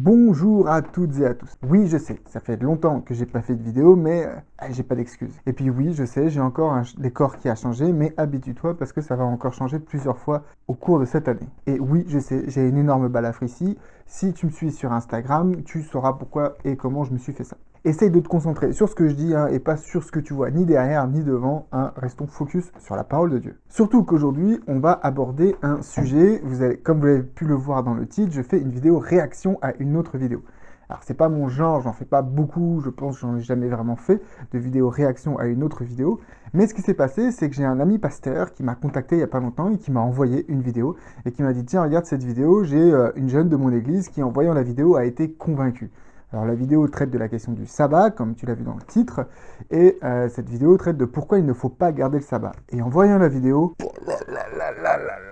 Bonjour à toutes et à tous. Oui, je sais, ça fait longtemps que j'ai pas fait de vidéo, mais j'ai pas d'excuses. Et puis oui, je sais, j'ai encore un décor qui a changé, mais habitue-toi parce que ça va encore changer plusieurs fois au cours de cette année. Et oui, je sais, j'ai une énorme balafre ici. Si tu me suis sur Instagram, tu sauras pourquoi et comment je me suis fait ça. Essaye de te concentrer sur ce que je dis et pas sur ce que tu vois ni derrière ni devant. Restons focus sur la parole de Dieu. Surtout qu'aujourd'hui, on va aborder un sujet. Comme vous avez pu le voir dans le titre, je fais une vidéo réaction à une autre vidéo. Alors c'est pas mon genre, j'en fais pas beaucoup, je pense que j'en ai jamais vraiment fait de vidéo réaction à une autre vidéo. Mais ce qui s'est passé, c'est que j'ai un ami pasteur qui m'a contacté il y a pas longtemps et qui m'a envoyé une vidéo et qui m'a dit tiens regarde cette vidéo, j'ai une jeune de mon église qui en voyant la vidéo a été convaincue. Alors la vidéo traite de la question du sabbat, comme tu l'as vu dans le titre, et cette vidéo traite de pourquoi il ne faut pas garder le sabbat. Et en voyant la vidéo,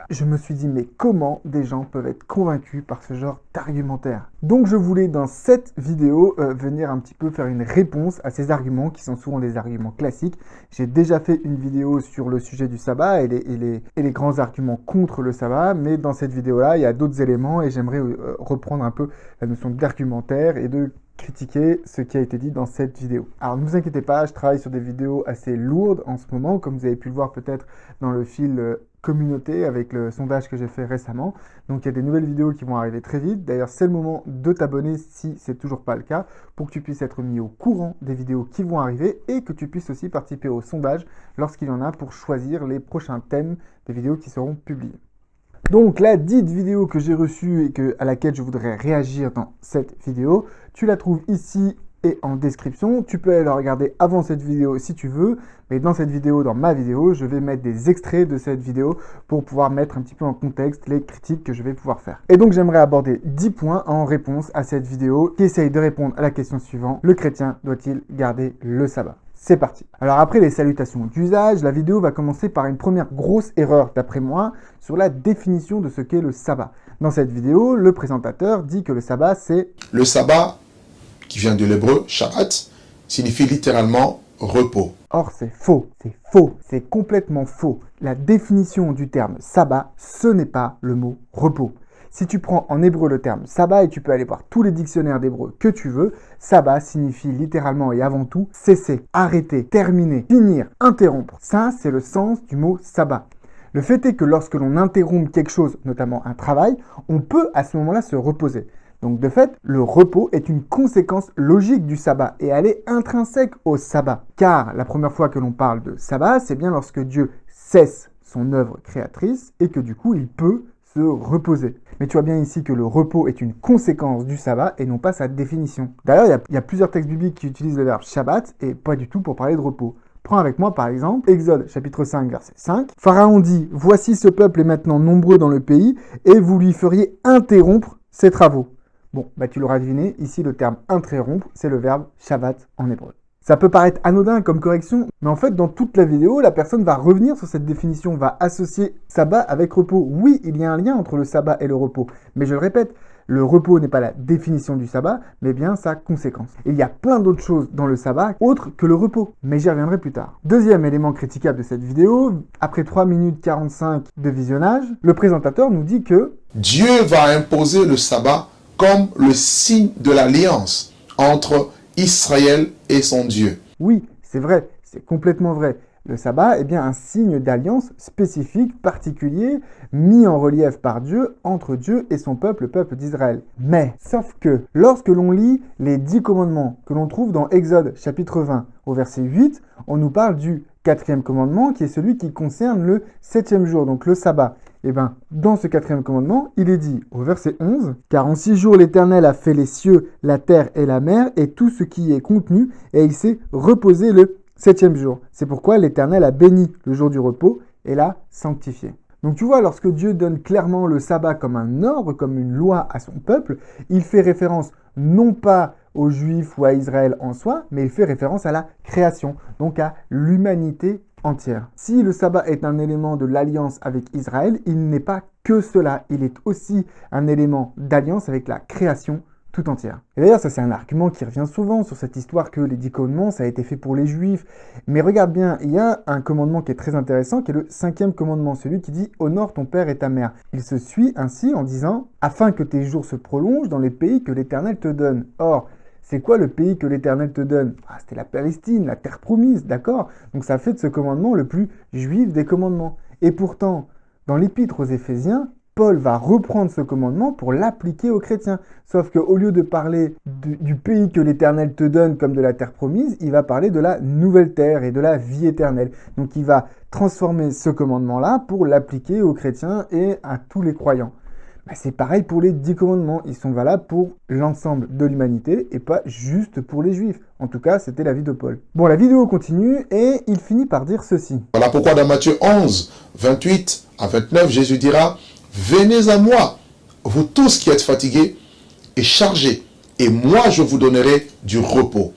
je me suis dit mais comment des gens peuvent être convaincus par ce genre d'argumentaire? Donc je voulais dans cette vidéo venir un petit peu faire une réponse à ces arguments qui sont souvent des arguments classiques. J'ai déjà fait une vidéo sur le sujet du sabbat et les grands arguments contre le sabbat, mais dans cette vidéo-là, il y a d'autres éléments et j'aimerais reprendre un peu la notion d'argumentaire et de critiquer ce qui a été dit dans cette vidéo. Alors ne vous inquiétez pas, je travaille sur des vidéos assez lourdes en ce moment, comme vous avez pu le voir peut-être dans le fil communauté avec le sondage que j'ai fait récemment. Donc il y a des nouvelles vidéos qui vont arriver très vite. D'ailleurs c'est le moment de t'abonner si c'est toujours pas le cas, pour que tu puisses être mis au courant des vidéos qui vont arriver et que tu puisses aussi participer au sondage lorsqu'il y en a pour choisir les prochains thèmes des vidéos qui seront publiées. Donc la dite vidéo que j'ai reçue et à laquelle je voudrais réagir dans cette vidéo, tu la trouves ici et en description. Tu peux aller la regarder avant cette vidéo si tu veux, mais dans cette vidéo, dans ma vidéo, je vais mettre des extraits de cette vidéo pour pouvoir mettre un petit peu en contexte les critiques que je vais pouvoir faire. Et donc j'aimerais aborder 10 points en réponse à cette vidéo qui essaye de répondre à la question suivante: le chrétien doit-il garder le sabbat? C'est parti. Alors après les salutations d'usage, la vidéo va commencer par une première grosse erreur d'après moi sur la définition de ce qu'est le sabbat. Dans cette vidéo, le présentateur dit que le sabbat c'est... Le sabbat, qui vient de l'hébreu Shabbat, signifie littéralement repos. Or c'est faux, c'est complètement faux. La définition du terme sabbat, ce n'est pas le mot repos. Si tu prends en hébreu le terme sabbat, et tu peux aller voir tous les dictionnaires d'hébreu que tu veux, sabbat signifie littéralement et avant tout cesser, arrêter, terminer, finir, interrompre. Ça, c'est le sens du mot sabbat. Le fait est que lorsque l'on interrompt quelque chose, notamment un travail, on peut à ce moment-là se reposer. Donc de fait, le repos est une conséquence logique du sabbat et elle est intrinsèque au sabbat. Car la première fois que l'on parle de sabbat, c'est bien lorsque Dieu cesse son œuvre créatrice et que du coup, il peut se reposer. Mais tu vois bien ici que le repos est une conséquence du sabbat et non pas sa définition. D'ailleurs, il y a plusieurs textes bibliques qui utilisent le verbe Shabbat et pas du tout pour parler de repos. Prends avec moi par exemple Exode chapitre 5 verset 5. Pharaon dit: voici ce peuple est maintenant nombreux dans le pays et vous lui feriez interrompre ses travaux. Bon, tu l'auras deviné, ici le terme interrompre, c'est le verbe Shabbat en hébreu. Ça peut paraître anodin comme correction, mais en fait, dans toute la vidéo, la personne va revenir sur cette définition, va associer sabbat avec repos. Oui, il y a un lien entre le sabbat et le repos, mais je le répète, le repos n'est pas la définition du sabbat, mais bien sa conséquence. Il y a plein d'autres choses dans le sabbat, autres que le repos, mais j'y reviendrai plus tard. Deuxième élément critiquable de cette vidéo, après 3 minutes 45 de visionnage, le présentateur nous dit que Dieu va imposer le sabbat comme le signe de l'alliance entre Israël et son Dieu. Oui, c'est vrai, c'est complètement vrai. Le sabbat est bien un signe d'alliance spécifique, particulier, mis en relief par Dieu entre Dieu et son peuple, le peuple d'Israël. Mais, sauf que, lorsque l'on lit les 10 commandements que l'on trouve dans Exode chapitre 20 au verset 8, on nous parle du 4e commandement qui est celui qui concerne le 7e jour, donc le sabbat. Et bien, dans ce 4e commandement, il est dit au verset 11 « Car en 6 jours l'Éternel a fait les cieux, la terre et la mer et tout ce qui y est contenu, et il s'est reposé le 7e jour. C'est pourquoi l'Éternel a béni le jour du repos et l'a sanctifié. » Donc tu vois, lorsque Dieu donne clairement le sabbat comme un ordre, comme une loi à son peuple, il fait référence non pas aux Juifs ou à Israël en soi, mais il fait référence à la création, donc à l'humanité entière. Si le sabbat est un élément de l'alliance avec Israël, il n'est pas que cela, il est aussi un élément d'alliance avec la création tout entière. Et d'ailleurs, ça c'est un argument qui revient souvent sur cette histoire que les 10 commandements, ça a été fait pour les Juifs. Mais regarde bien, il y a un commandement qui est très intéressant, qui est le 5e commandement, celui qui dit « Honore ton père et ta mère ». Il se suit ainsi en disant « Afin que tes jours se prolongent dans les pays que l'Éternel te donne ». Or, c'est quoi le pays que l'Éternel te donne? C'était la Palestine, la terre promise, d'accord? Donc ça fait de ce commandement le plus juif des commandements. Et pourtant, dans l'épître aux Éphésiens, Paul va reprendre ce commandement pour l'appliquer aux chrétiens. Sauf qu'au lieu de parler du pays que l'Éternel te donne comme de la terre promise, il va parler de la nouvelle terre et de la vie éternelle. Donc il va transformer ce commandement-là pour l'appliquer aux chrétiens et à tous les croyants. C'est pareil pour les 10 commandements, ils sont valables pour l'ensemble de l'humanité et pas juste pour les juifs. En tout cas, c'était l'avis de Paul. Bon, la vidéo continue et il finit par dire ceci. Voilà pourquoi dans Matthieu 11, 28 à 29, Jésus dira « Venez à moi, vous tous qui êtes fatigués et chargés, et moi je vous donnerai du repos.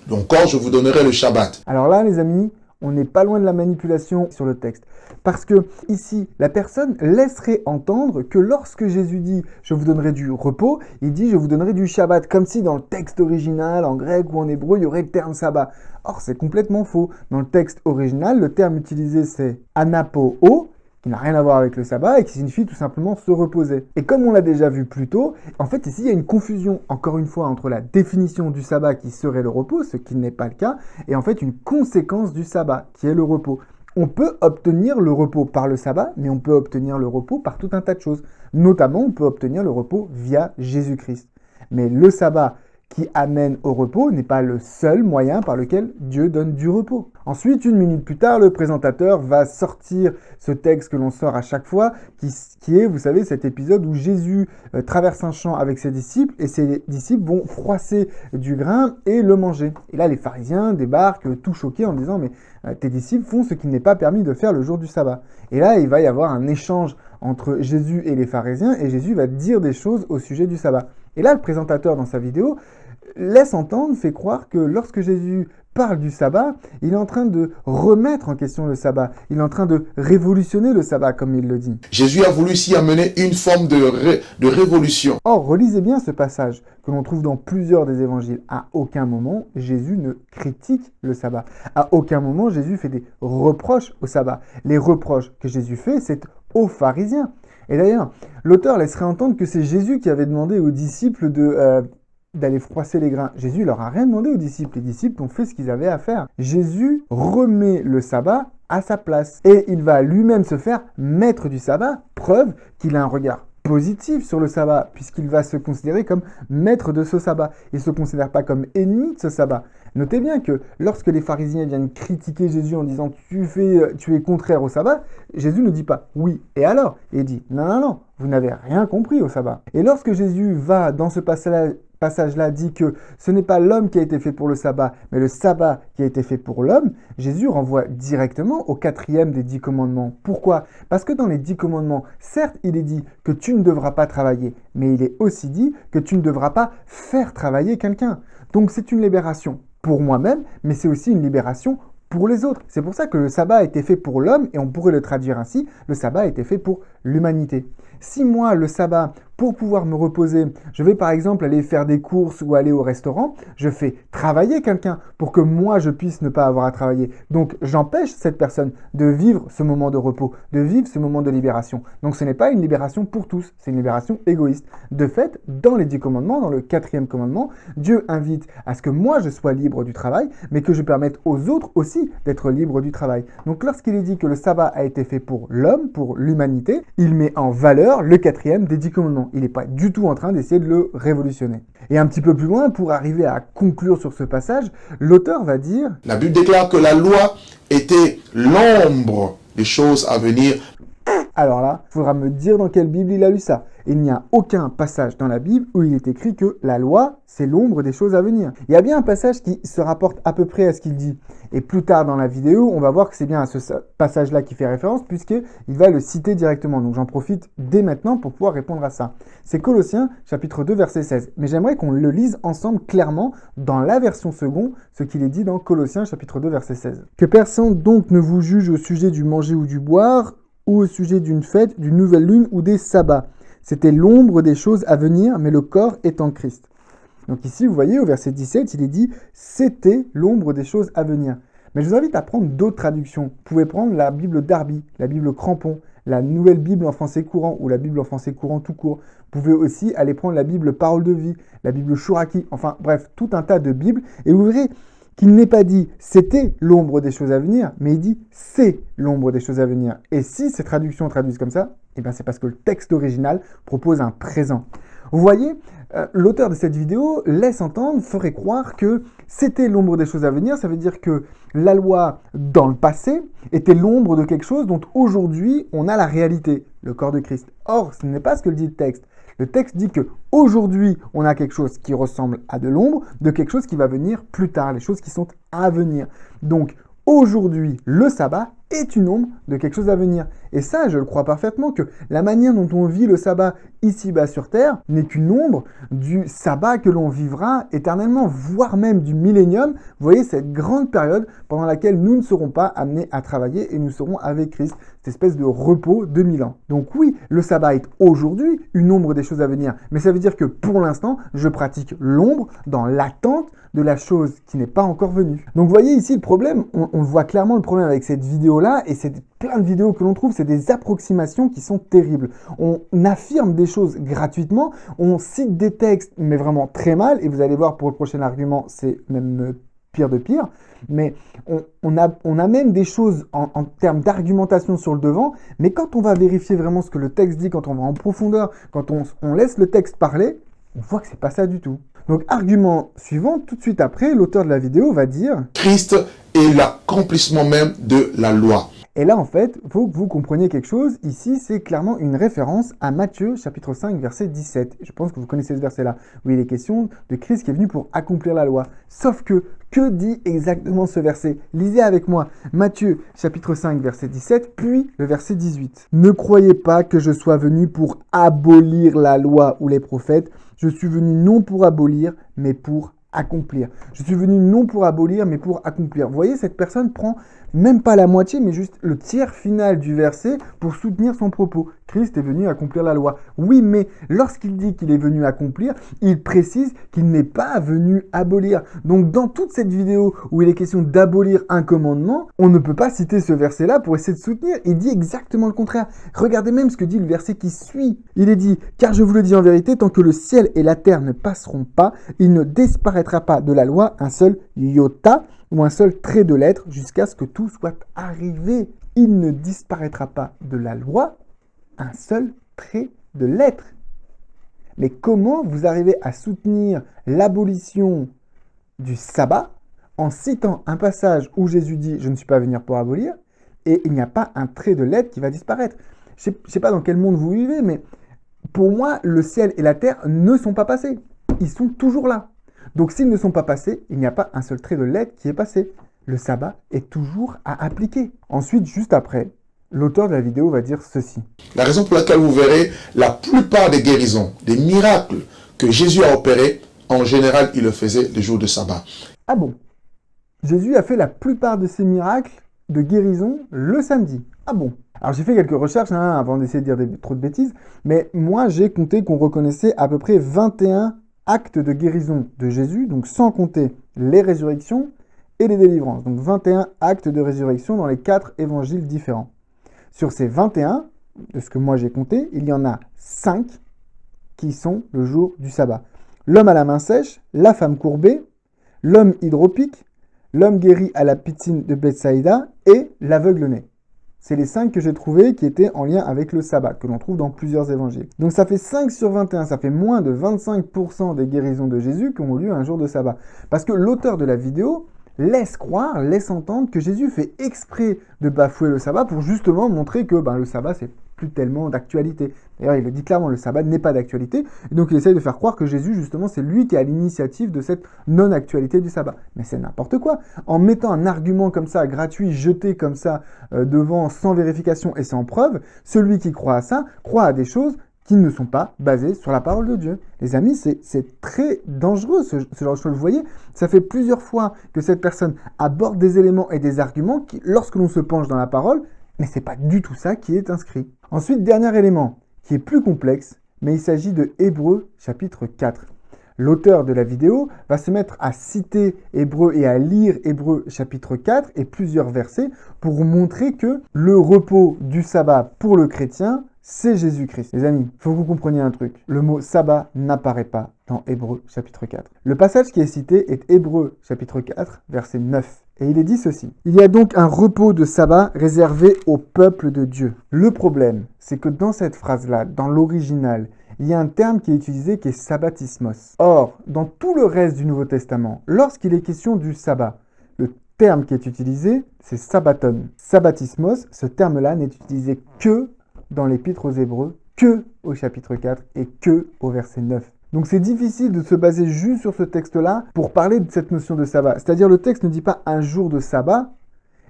Encore, je vous donnerai le Shabbat. » Alors là, les amis, on n'est pas loin de la manipulation sur le texte. Parce que ici, la personne laisserait entendre que lorsque Jésus dit « je vous donnerai du repos », il dit « je vous donnerai du Shabbat », comme si dans le texte original, en grec ou en hébreu, il y aurait le terme sabbat. Or, c'est complètement faux. Dans le texte original, le terme utilisé, c'est « anapo o », qui n'a rien à voir avec le sabbat et qui signifie tout simplement se reposer. Et comme on l'a déjà vu plus tôt, en fait ici il y a une confusion, encore une fois, entre la définition du sabbat qui serait le repos, ce qui n'est pas le cas, et en fait une conséquence du sabbat, qui est le repos. On peut obtenir le repos par le sabbat, mais on peut obtenir le repos par tout un tas de choses. Notamment, on peut obtenir le repos via Jésus-Christ. Mais le sabbat qui amène au repos n'est pas le seul moyen par lequel Dieu donne du repos. Ensuite, une minute plus tard, le présentateur va sortir ce texte que l'on sort à chaque fois, qui est, vous savez, cet épisode où Jésus traverse un champ avec ses disciples, et ses disciples vont froisser du grain et le manger. Et là, les pharisiens débarquent tout choqués en disant « Mais tes disciples font ce qu'il n'est pas permis de faire le jour du sabbat. » Et là, il va y avoir un échange entre Jésus et les pharisiens, et Jésus va dire des choses au sujet du sabbat. Et là, le présentateur, dans sa vidéo, laisse entendre, fait croire que lorsque Jésus parle du sabbat, il est en train de remettre en question le sabbat. Il est en train de révolutionner le sabbat, comme il le dit. Jésus a voulu ici amener une forme de révolution. Or, relisez bien ce passage que l'on trouve dans plusieurs des évangiles. À aucun moment, Jésus ne critique le sabbat. À aucun moment, Jésus fait des reproches au sabbat. Les reproches que Jésus fait, c'est aux pharisiens. Et d'ailleurs, l'auteur laisserait entendre que c'est Jésus qui avait demandé aux disciples d'aller froisser les grains. Jésus leur a rien demandé aux disciples. Les disciples ont fait ce qu'ils avaient à faire. Jésus remet le sabbat à sa place. Et il va lui-même se faire maître du sabbat, preuve qu'il a un regard positif sur le sabbat, puisqu'il va se considérer comme maître de ce sabbat. Il ne se considère pas comme ennemi de ce sabbat. Notez bien que lorsque les pharisiens viennent critiquer Jésus en disant « tu es contraire au sabbat », Jésus ne dit pas « oui, et alors ?» Il dit « non, vous n'avez rien compris au sabbat ». Et lorsque Jésus va dans ce passage-là dit que ce n'est pas l'homme qui a été fait pour le sabbat, mais le sabbat qui a été fait pour l'homme, Jésus renvoie directement au 4e des 10 commandements. Pourquoi? Parce que dans les 10 commandements, certes, il est dit que tu ne devras pas travailler, mais il est aussi dit que tu ne devras pas faire travailler quelqu'un. Donc c'est une libération pour moi-même, mais c'est aussi une libération pour les autres. C'est pour ça que le sabbat a été fait pour l'homme, et on pourrait le traduire ainsi, le sabbat a été fait pour l'humanité. Si moi, le sabbat, pour pouvoir me reposer, je vais par exemple aller faire des courses ou aller au restaurant, je fais travailler quelqu'un pour que moi je puisse ne pas avoir à travailler. Donc j'empêche cette personne de vivre ce moment de repos, de vivre ce moment de libération. Donc ce n'est pas une libération pour tous, c'est une libération égoïste. De fait, dans les 10 commandements, dans le 4e commandement, Dieu invite à ce que moi je sois libre du travail, mais que je permette aux autres aussi d'être libres du travail. Donc lorsqu'il est dit que le sabbat a été fait pour l'homme, pour l'humanité, il met en valeur le 4e des 10 commandements. Il n'est pas du tout en train d'essayer de le révolutionner. Et un petit peu plus loin, pour arriver à conclure sur ce passage, l'auteur va dire « La Bible déclare que la loi était l'ombre des choses à venir. » Alors là, il faudra me dire dans quelle Bible il a lu ça. Il n'y a aucun passage dans la Bible où il est écrit que la loi, c'est l'ombre des choses à venir. Il y a bien un passage qui se rapporte à peu près à ce qu'il dit. Et plus tard dans la vidéo, on va voir que c'est bien à ce passage-là qui fait référence, puisqu'il va le citer directement. Donc j'en profite dès maintenant pour pouvoir répondre à ça. C'est Colossiens, chapitre 2, verset 16. Mais j'aimerais qu'on le lise ensemble clairement dans la version seconde, ce qu'il est dit dans Colossiens, chapitre 2, verset 16. « Que personne donc ne vous juge au sujet du manger ou du boire, ou au sujet d'une fête, d'une nouvelle lune ou des sabbats. C'était l'ombre des choses à venir, mais le corps est en Christ. » Donc ici, vous voyez, au verset 17, il est dit « C'était l'ombre des choses à venir ». Mais je vous invite à prendre d'autres traductions. Vous pouvez prendre la Bible Darby, la Bible Crampon, la Nouvelle Bible en français courant ou la Bible en français courant tout court. Vous pouvez aussi aller prendre la Bible Parole de vie, la Bible Chouraki, enfin bref, tout un tas de Bibles. Et vous verrez qu'il n'est pas dit « c'était l'ombre des choses à venir », mais il dit « c'est l'ombre des choses à venir ». Et si ces traductions traduisent comme ça, eh bien c'est parce que le texte original propose un présent. Vous voyez, l'auteur de cette vidéo laisse entendre, ferait croire que c'était l'ombre des choses à venir. Ça veut dire que la loi, dans le passé, était l'ombre de quelque chose dont aujourd'hui, on a la réalité, le corps de Christ. Or, ce n'est pas ce que dit le texte. Le texte dit que aujourd'hui, on a quelque chose qui ressemble à de l'ombre, de quelque chose qui va venir plus tard, les choses qui sont à venir. Donc, aujourd'hui, le sabbat est une ombre de quelque chose à venir. Et ça, je le crois parfaitement, que la manière dont on vit le sabbat ici-bas sur terre n'est qu'une ombre du sabbat que l'on vivra éternellement, voire même du millénium. Vous voyez, cette grande période pendant laquelle nous ne serons pas amenés à travailler et nous serons avec Christ, cette espèce de repos de 1000 ans. Donc oui, le sabbat est aujourd'hui une ombre des choses à venir, mais ça veut dire que pour l'instant, je pratique l'ombre dans l'attente de la chose qui n'est pas encore venue. Donc vous voyez ici le problème, on voit clairement le problème avec cette vidéo-là, et c'est plein de vidéos que l'on trouve, c'est des approximations qui sont terribles. On affirme des choses gratuitement, on cite des textes, mais vraiment très mal, et vous allez voir pour le prochain argument, c'est même pire de pire, mais on a même des choses en termes d'argumentation sur le devant, mais quand on va vérifier vraiment ce que le texte dit, quand on va en profondeur, quand on laisse le texte parler, on voit que c'est pas ça du tout. Donc, argument suivant, tout de suite après, l'auteur de la vidéo va dire « Christ est l'accomplissement même de la loi ». Et là, en fait, il faut que vous compreniez quelque chose. Ici, c'est clairement une référence à Matthieu, chapitre 5, verset 17. Je pense que vous connaissez ce verset-là, où il est question de Christ qui est venu pour accomplir la loi. Sauf que dit exactement ce verset? Lisez avec moi Matthieu, chapitre 5, verset 17, puis le verset 18. « Ne croyez pas que je sois venu pour abolir la loi ou les prophètes. Je suis venu non pour abolir, mais pour accomplir. Je suis venu non pour abolir, mais pour accomplir. » Vous voyez, cette personne prend même pas la moitié, mais juste le tiers final du verset pour soutenir son propos. Christ est venu accomplir la loi. Oui, mais lorsqu'il dit qu'il est venu accomplir, il précise qu'il n'est pas venu abolir. Donc, dans toute cette vidéo où il est question d'abolir un commandement, on ne peut pas citer ce verset-là pour essayer de soutenir. Il dit exactement le contraire. Regardez même ce que dit le verset qui suit. Il est dit « Car je vous le dis en vérité, tant que le ciel et la terre ne passeront pas, il ne disparaîtra pas de la loi un seul iota, ou un seul trait de lettre, jusqu'à ce que tout soit arrivé. Il ne disparaîtra pas de la loi un seul trait de lettre. » Mais comment vous arrivez à soutenir l'abolition du sabbat en citant un passage où Jésus dit « Je ne suis pas venu pour abolir » et il n'y a pas un trait de lettre qui va disparaître? Je ne sais pas dans quel monde vous vivez, mais pour moi, le ciel et la terre ne sont pas passés. Ils sont toujours là. Donc, s'ils ne sont pas passés, il n'y a pas un seul trait de lettre qui est passé. Le sabbat est toujours à appliquer. Ensuite, juste après, l'auteur de la vidéo va dire ceci. La raison pour laquelle vous verrez la plupart des guérisons, des miracles que Jésus a opérés, en général, il le faisait le jour de sabbat. Ah bon? Jésus a fait la plupart de ses miracles de guérison le samedi. Ah bon? Alors, j'ai fait quelques recherches avant d'essayer de dire trop de bêtises, mais moi, j'ai compté qu'on reconnaissait à peu près 21 actes de guérison de Jésus, donc sans compter les résurrections et les délivrances. Donc 21 actes de résurrection dans les 4 évangiles différents. Sur ces 21, de ce que moi j'ai compté, il y en a 5 qui sont le jour du sabbat. L'homme à la main sèche, la femme courbée, l'homme hydropique, l'homme guéri à la piscine de Bethsaïda et l'aveugle-né. C'est les 5 que j'ai trouvés qui étaient en lien avec le sabbat, que l'on trouve dans plusieurs évangiles. Donc ça fait 5 sur 21, ça fait moins de 25% des guérisons de Jésus qui ont lieu un jour de sabbat. Parce que l'auteur de la vidéo laisse entendre que Jésus fait exprès de bafouer le sabbat pour justement montrer que le sabbat, c'est plus tellement d'actualité. D'ailleurs, il le dit clairement, le sabbat n'est pas d'actualité. Et donc, il essaye de faire croire que Jésus, justement, c'est lui qui a l'initiative de cette non-actualité du sabbat. Mais c'est n'importe quoi. En mettant un argument comme ça, gratuit, jeté comme ça, devant, sans vérification et sans preuve, celui qui croit à ça, croit à des choses qui ne sont pas basées sur la parole de Dieu. Les amis, c'est très dangereux ce genre de choses. Vous voyez, ça fait plusieurs fois que cette personne aborde des éléments et des arguments qui, lorsque l'on se penche dans la parole, mais c'est pas du tout ça qui est inscrit. Ensuite, dernier élément, qui est plus complexe, mais il s'agit de Hébreux chapitre 4. L'auteur de la vidéo va se mettre à citer Hébreux et à lire Hébreux chapitre 4 et plusieurs versets pour montrer que le repos du sabbat pour le chrétien, c'est Jésus-Christ. Les amis, il faut que vous compreniez un truc. Le mot sabbat n'apparaît pas dans Hébreux chapitre 4. Le passage qui est cité est Hébreux chapitre 4, verset 9. Et il est dit ceci. Il y a donc un repos de sabbat réservé au peuple de Dieu. Le problème, c'est que dans cette phrase-là, dans l'original, il y a un terme qui est utilisé qui est sabbatismos. Or, dans tout le reste du Nouveau Testament, lorsqu'il est question du sabbat, le terme qui est utilisé, c'est sabbaton. Sabbatismos, ce terme-là n'est utilisé que dans l'Épître aux Hébreux, que au chapitre 4 et que au verset 9. Donc c'est difficile de se baser juste sur ce texte-là pour parler de cette notion de sabbat. C'est-à-dire le texte ne dit pas un jour de sabbat,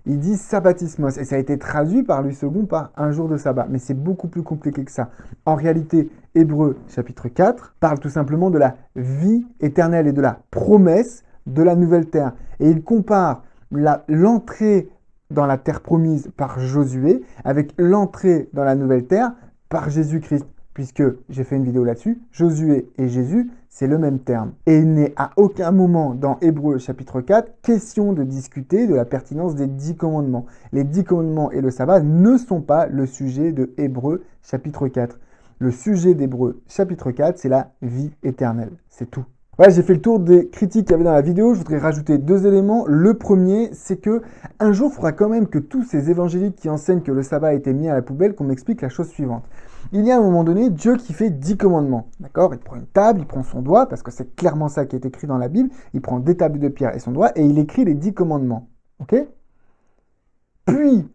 il dit sabbatismos. Et ça a été traduit par Louis II par un jour de sabbat. Mais c'est beaucoup plus compliqué que ça. En réalité, Hébreux chapitre 4 parle tout simplement de la vie éternelle et de la promesse de la nouvelle terre. Et il compare l'entrée dans la terre promise par Josué avec l'entrée dans la nouvelle terre par Jésus-Christ. Puisque j'ai fait une vidéo là-dessus, Josué et Jésus, c'est le même terme. Et il n'est à aucun moment dans Hébreux chapitre 4 question de discuter de la pertinence des 10 commandements. Les 10 commandements et le sabbat ne sont pas le sujet de Hébreux chapitre 4. Le sujet d'Hébreux chapitre 4, c'est la vie éternelle. C'est tout. Ouais, j'ai fait le tour des critiques qu'il y avait dans la vidéo. Je voudrais rajouter 2 éléments. Le premier, c'est que un jour, il faudra quand même que tous ces évangéliques qui enseignent que le sabbat a été mis à la poubelle, qu'on m'explique la chose suivante. Il y a à un moment donné Dieu qui fait 10 commandements. D'accord? Il prend une table, il prend son doigt, parce que c'est clairement ça qui est écrit dans la Bible. Il prend des tables de pierre et son doigt, et il écrit les 10 commandements. Ok? Puis,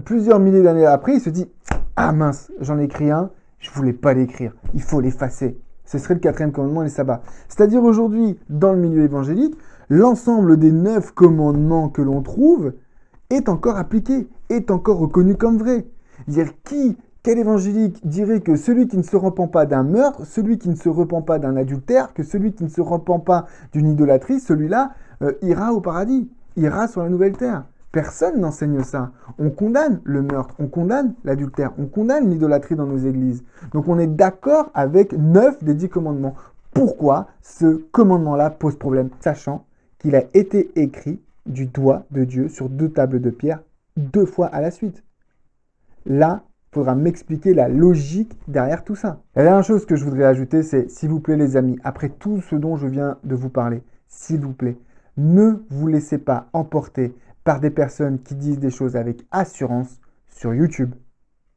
plusieurs milliers d'années après, il se dit « Ah mince, j'en ai écrit un, je voulais pas l'écrire, il faut l'effacer. » Ce serait le 4e commandement, les sabbats. C'est-à-dire aujourd'hui, dans le milieu évangélique, l'ensemble des 9 commandements que l'on trouve est encore appliqué, est encore reconnu comme vrai. C'est-à-dire quel évangélique dirait que celui qui ne se repent pas d'un meurtre, celui qui ne se repent pas d'un adultère, que celui qui ne se repent pas d'une idolâtrie, celui-là ira au paradis, ira sur la nouvelle terre. Personne n'enseigne ça. On condamne le meurtre, on condamne l'adultère, on condamne l'idolâtrie dans nos églises. Donc on est d'accord avec 9 des 10 commandements. Pourquoi ce commandement-là pose problème, sachant qu'il a été écrit du doigt de Dieu sur 2 tables de pierre 2 fois à la suite? Là, il faudra m'expliquer la logique derrière tout ça. La dernière chose que je voudrais ajouter, c'est, s'il vous plaît les amis, après tout ce dont je viens de vous parler, s'il vous plaît, ne vous laissez pas emporter par des personnes qui disent des choses avec assurance sur YouTube.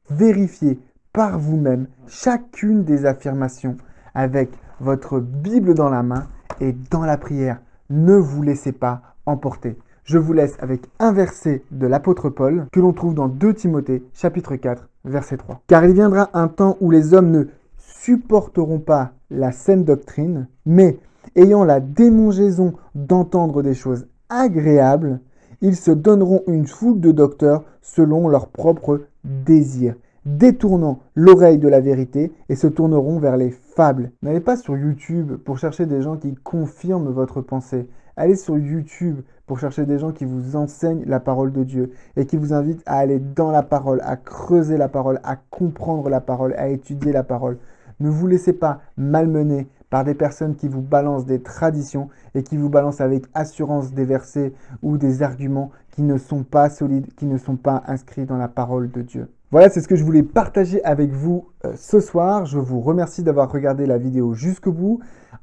Vérifiez par vous-même chacune des affirmations avec votre Bible dans la main et dans la prière. Ne vous laissez pas emporter. Je vous laisse avec un verset de l'apôtre Paul que l'on trouve dans 2 Timothée chapitre 4 verset 3. Car il viendra un temps où les hommes ne supporteront pas la saine doctrine, mais ayant la démangeaison d'entendre des choses agréables, ils se donneront une foule de docteurs selon leurs propres désirs, détournant l'oreille de la vérité et se tourneront vers les fables. N'allez pas sur YouTube pour chercher des gens qui confirment votre pensée. Allez sur YouTube pour chercher des gens qui vous enseignent la parole de Dieu et qui vous invitent à aller dans la parole, à creuser la parole, à comprendre la parole, à étudier la parole. Ne vous laissez pas malmener par des personnes qui vous balancent des traditions et qui vous balancent avec assurance des versets ou des arguments qui ne sont pas solides, qui ne sont pas inscrits dans la parole de Dieu. Voilà, c'est ce que je voulais partager avec vous ce soir. Je vous remercie d'avoir regardé la vidéo jusqu'au bout.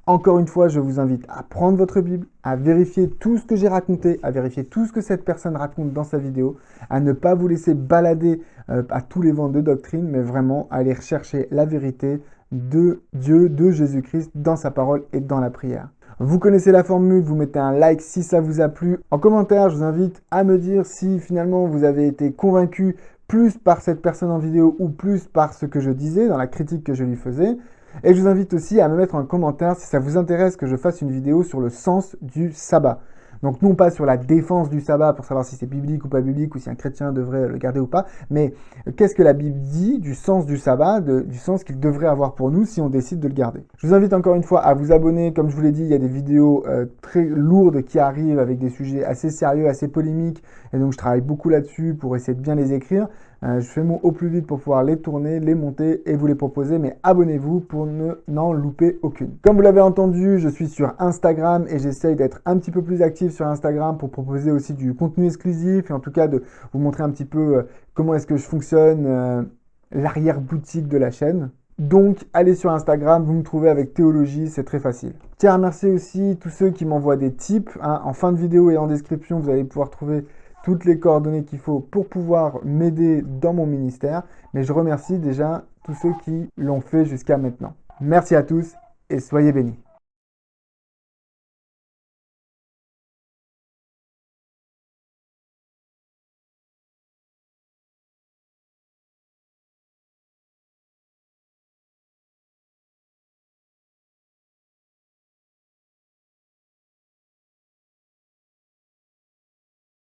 Encore une fois, je vous invite à prendre votre Bible, à vérifier tout ce que j'ai raconté, à vérifier tout ce que cette personne raconte dans sa vidéo, à ne pas vous laisser balader à tous les vents de doctrine, mais vraiment à aller rechercher la vérité de Dieu, de Jésus-Christ, dans sa parole et dans la prière. Vous connaissez la formule, vous mettez un like si ça vous a plu. En commentaire, je vous invite à me dire si finalement vous avez été convaincu plus par cette personne en vidéo ou plus par ce que je disais dans la critique que je lui faisais. Et je vous invite aussi à me mettre en commentaire si ça vous intéresse que je fasse une vidéo sur le sens du sabbat. Donc non pas sur la défense du sabbat pour savoir si c'est biblique ou pas biblique ou si un chrétien devrait le garder ou pas, mais qu'est-ce que la Bible dit du sens du sabbat, du sens qu'il devrait avoir pour nous si on décide de le garder. Je vous invite encore une fois à vous abonner. Comme je vous l'ai dit, il y a des vidéos très lourdes qui arrivent avec des sujets assez sérieux, assez polémiques, et donc je travaille beaucoup là-dessus pour essayer de bien les écrire. Je fais mon au plus vite pour pouvoir les tourner, les monter et vous les proposer, mais abonnez-vous pour n'en louper aucune. Comme vous l'avez entendu, je suis sur Instagram et j'essaye d'être un petit peu plus actif sur Instagram pour proposer aussi du contenu exclusif et en tout cas de vous montrer un petit peu comment est-ce que je fonctionne, l'arrière-boutique de la chaîne. Donc, allez sur Instagram, vous me trouvez avec Théologie, c'est très facile. Je tiens à remercier aussi tous ceux qui m'envoient des tips. En fin de vidéo et en description, vous allez pouvoir trouver toutes les coordonnées qu'il faut pour pouvoir m'aider dans mon ministère. Mais je remercie déjà tous ceux qui l'ont fait jusqu'à maintenant. Merci à tous et soyez bénis.